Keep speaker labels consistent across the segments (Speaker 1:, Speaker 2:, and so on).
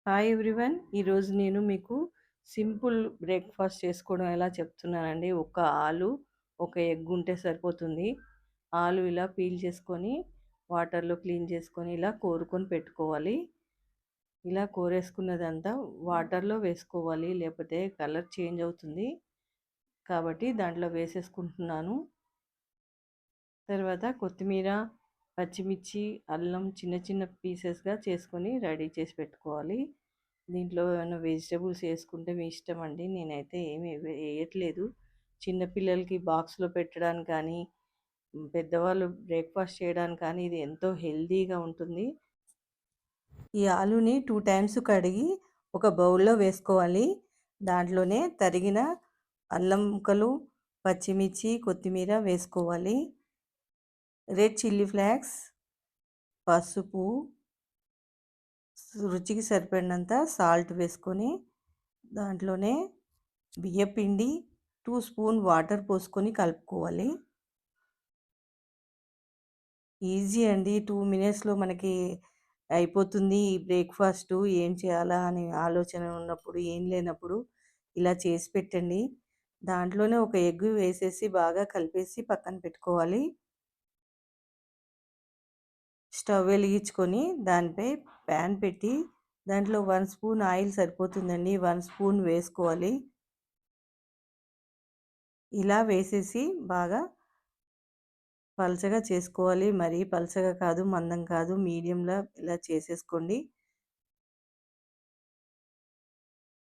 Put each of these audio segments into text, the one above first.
Speaker 1: Hi everyone. ఈరోజు నేను మీకు సింపుల్ బ్రేక్‌ఫాస్ట్ చేసుకోవడం ఎలా చెప్తున్నానండి. ఒక ఆలు, ఒక ఎగ్ ఉంటే సరిపోతుంది. ఆలు ఇలా పీల్ చేసుకొని, వాటర్‌లో క్లీన్ చేసుకొని, ఇలా కోరుకొని పెట్టుకోవాలి. ఇలా కోరేసుకున్నదంతా వాటర్‌లో వేసుకోవాలి. లేకపోతే కలర్ చేంజ్ అవుతుంది. కాబట్టి దాంట్లో వేసేసుకుంటున్నాను. తర్వాత కొత్తిమీర, పచ్చిమిర్చి, అల్లం చిన్న చిన్న పీసెస్‌గా చేసుకొని రెడీ చేసి పెట్టుకోవాలి. దీంట్లో ఏమైనా వెజిటబుల్స్ ఏసుకుంటే మీ ఇష్టమండి. నేనైతే ఏమి ఎయట్లేదు. చిన్న పిల్లలకి బాక్స్‌లో పెట్టడానికి కానీ, పెద్దవాళ్ళు బ్రేక్‌ఫాస్ట్ చేయడానికి కానీ ఇది ఎంతో హెల్తీగా ఉంటుంది. ఈ ఆలూని 2 టైమ్స్ కడిగి ఒక బౌల్‌లో వేసుకోవాలి. దాంట్లోనే తరిగిన అల్లం ముక్కలు, పచ్చిమిర్చి, కొత్తిమీర వేసుకోవాలి. రెడ్ చిల్లీ ఫ్లేక్స్, పసుపు, రుచికి సరిపడినంత సాల్ట్ వేసుకొని దాంట్లోనే బియ్యపిండి 2 స్పూన్ వాటర్ పోసుకొని కలుపుకోవాలి. ఈజీ అండి. 2 మినిట్స్‌లో మనకి అయిపోతుంది ఈ బ్రేక్‌ఫాస్టు. ఏం చేయాలా అని ఆలోచన ఉన్నప్పుడు, ఏం లేనప్పుడు ఇలా చేసి పెట్టండి. దాంట్లోనే ఒక ఎగ్ వేసేసి బాగా కలిపేసి పక్కన పెట్టుకోవాలి. స్టవ్ వెలిగించుకొని దానిపై ప్యాన్ పెట్టి దాంట్లో 1 స్పూన్ ఆయిల్ సరిపోతుందండి. 1 స్పూన్ వేసుకోవాలి. ఇలా వేసేసి బాగా పలచగా చేసుకోవాలి. మరీ పలచగా కాదు, మందం కాదు, మీడియంలా ఇలా చేసేసుకోండి.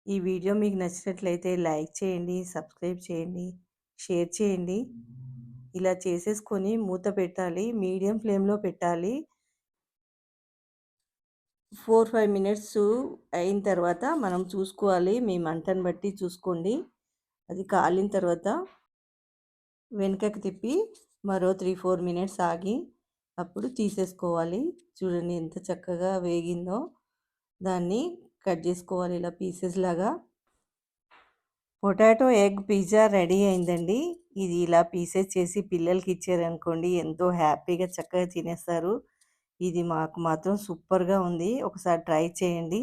Speaker 1: ఈ వీడియో మీకు నచ్చినట్లయితే లైక్ చేయండి, సబ్స్క్రైబ్ చేయండి, షేర్ చేయండి. ఇలా చేసేసుకొని మూత పెట్టాలి. మీడియం ఫ్లేమ్‌లో పెట్టాలి. 4, 5 మినిట్స్ అయిన తర్వాత మనం చూసుకోవాలి. మీ మంటను బట్టి చూసుకోండి. అది కాలిన తర్వాత వెనుకకి తిప్పి మరో 3, 4 మినిట్స్ ఆగి అప్పుడు తీసేసుకోవాలి. చూడండి ఎంత చక్కగా వేగిందో. దాన్ని కట్ చేసుకోవాలి ఇలా పీసెస్ లాగా. పొటాటో ఎగ్ పిజ్జా రెడీ అయిందండి. ఇది ఇలా పీసెస్ చేసి పిల్లలకి ఇచ్చారనుకోండి ఎంతో హ్యాపీగా చక్కగా తినేస్తారు. ఇది మాకు మాత్రం సూపర్‌గా ఉంది. ఒకసారి ట్రై చేయండి.